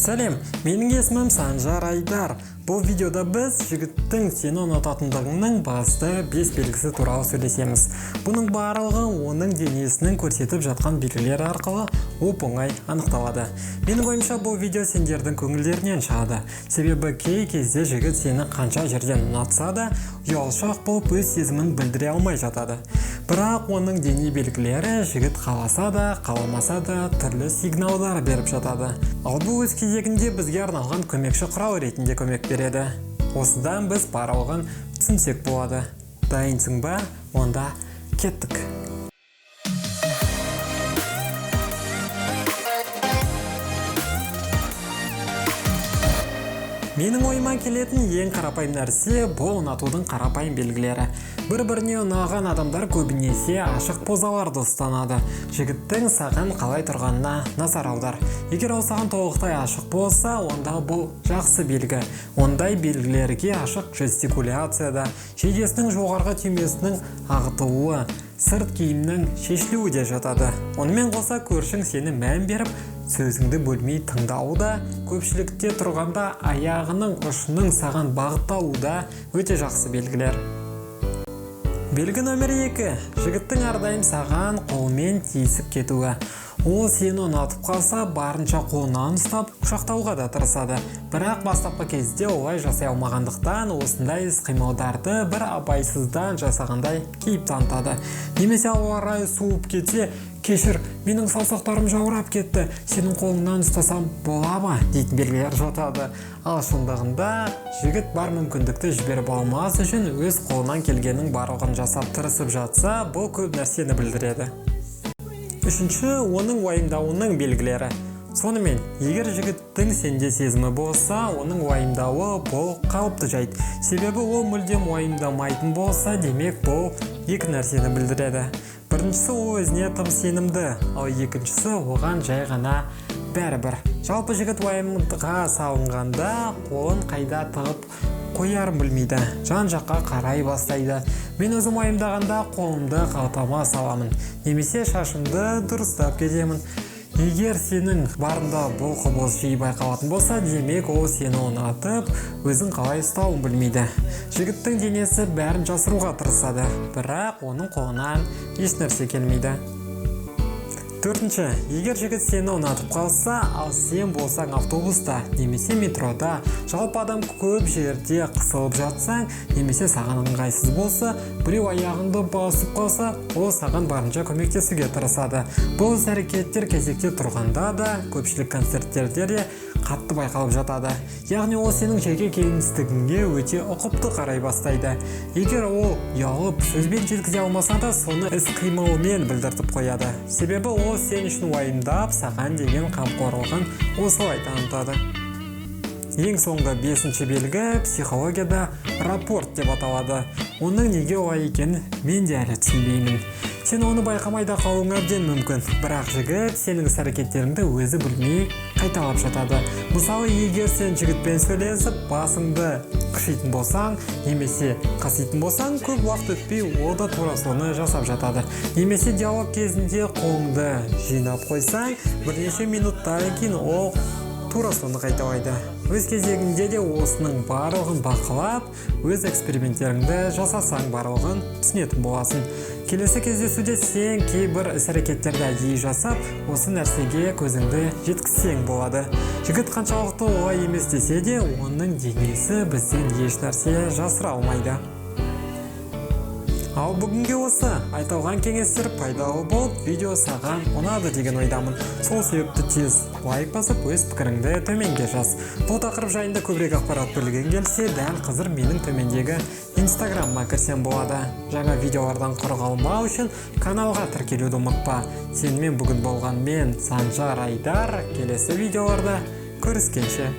Сәлем, менің есімім Санжар Айдар. Бұл видеода біз жігіттің сені ұнататындығының басты 5 белгісі туралы сөйлесеміз. Бұның барлығы оның денесінің көрсетіп жатқан белгілері арқылы оп-оңай анықталады. Менің ойымша бұл видео сендердің көңілдерінен шығады. Себебі кей кезде жігіт сені қанша жерден ұнатса да, ұялшақ болып өз сезімін білдіре алмай жатады. Бірақ оның дене белгілері жігіт қаласа да, қаламаса да түрлі сигналдар беріп жатады. Ал бұл өз кезегінде бізге арналған көмекші құрал ретінде көмек береді. Осыдан біз барлығын түсінсек болады. Дайынсың ба? Онда кеттік. Менің ойыма келетін ең қарапайым нәрсе бұл ұнатудың қарапайым белгілері. Бір-біріне ұнаған адамдар көбінесе ашық позаларды ұстанады. Жігіттің саған қалай тұрғанына назар аудар. Егер ол саған толықтай ашық болса, онда бұл жақсы белгі. Ондай белгілерге ашық жестикуляцияда, жейдесінің жоғарғы түймесінің ағытылуы, сырт киімнің шешілуі де жатады. Онымен қоса көршің сені мән беріп, сөзіңді бөлмей тыңдауы да, көпшілікте тұрғанда аяғының ұшының саған бағыттауы да өте жақсы белгілер. Белгі номер 2. Жігіттің әрдайым саған қолмен тиісіп кетуі. Ол сені ұнатып қалса, барынша қолынан ұстап, құшақтауға да тырысады. Бірақ бастапқы кезде олай жасай алмағандықтан, осындай іс-қимылдарды бір абайсыздан жасағандай кейіп танытады. Немесе ауа райы суып кетсе, кешір, менің саусақтарым жаурап кетті, сенің қолыңнан ұстасам бола ма? Дейтін белгілер жатады. Ал шындығында жігіт бар мүмкіндікті жіберіп алмас үшін өз қолынан келгеннің барлығын жасап тырысып жатса, бұл көп нәрсені білдіреді. Үшінші, оның уайымдауының белгілері. Сонымен, егер жігіттің сенде сезімі болса, оның уайымдауы бұл қалыпты жайт. Себебі ол мүлдем уайымдамайтын болса, демек бұл екі нәрсені білдіреді. Біріншісі, ол өзіне тым сенімді, ал екіншісі оған жай ғана бәрібір. Жалпы жігіт уайымға салынғанда қолын қайда тығып қоярын білмейді, жан-жаққа қарай бастайды. Мен өзім уайымдағанда қолымды қалтама саламын, немесе шашымды дұрыстап кетемін. Егер сенің барында бұл құбылыс жиі байқалатын болса, демек ол сені ұнатып, өзін қалай ұстауын білмейді. Жігіттің денесі бәрін жасыруға тырысады, бірақ оның қолынан еш нәрсе келмейді. Төртінші, егер жігіт сені ұнатып қалса, ал сен болсаң автобуста, немесе метрода, жалпы адам көп жерде қысылып жатсаң, немесе саған ыңғайсыз болса, біреу аяғыңды басып қалса, ол саған барынша көмектесуге тырысады. Бұл әрекеттер кезекте тұрғанда да, көпшілік концерттерде де қатты байқалып жатады. Яғни ол сенің жеке кеңістігіңе өте ұқыпты қарай бастайды. Егер ол ұялып, сөзбен жеткізе алмаса да, соны іс-қимылмен білдіртіп қояды. Себебі ол сен үшін уайымдап, саған деген қамқорлығын осылай танытады. Ең соңғы 5-ші белгі психологияда рапорт деп аталады. Оның неге олай екенін мен де әлі түсінбеймін. Сен оны байқамай да қалуың әбден мүмкін, бірақ жігіт сенің іс-әрекеттеріңді өзі білмей қайталап жатады. Мысалы, егер сен жігітпен сөйлесіп, басыңды қышитын болсаң, немесе қаситын болсаң, көп уақыт өтпей ол да тура соны жасап жатады. Немесе диалог кезінде қолыңды жинап қойсаң, бірнеше минуттан кейін ол тура соны қайталайды. Өз кезегінде де осының барлығын бақылап, өз эксперименттеріңді жасасаң барлығын түсінетін боласың. Келесі кездесуде сен кейбір іс-әрекеттерді әдейі жасап, осы нәрсеге көзіңді жеткізсең болады. Жігіт қаншалықты олай емес десе де, оның денесі бізден еш нәрсе жасыра алмайды. Ал бүгінге осы айтылған кеңестер пайдалы болып, видео саған ұнады деген ойдамын. Сол себепті тез лайк басып, өз пікіріңді төменге жаз. Бұл тақырып жайында көбірек ақпарат білген келсе, дәл қазір менің төмендегі инстаграмыма кірсем болады. Жаңа видеолардан құр қалмау үшін каналға тіркелуді ұмытпа. Сенімен бүгін болған мен, Санжар Айдар. Келесі видеоларда көріскенше.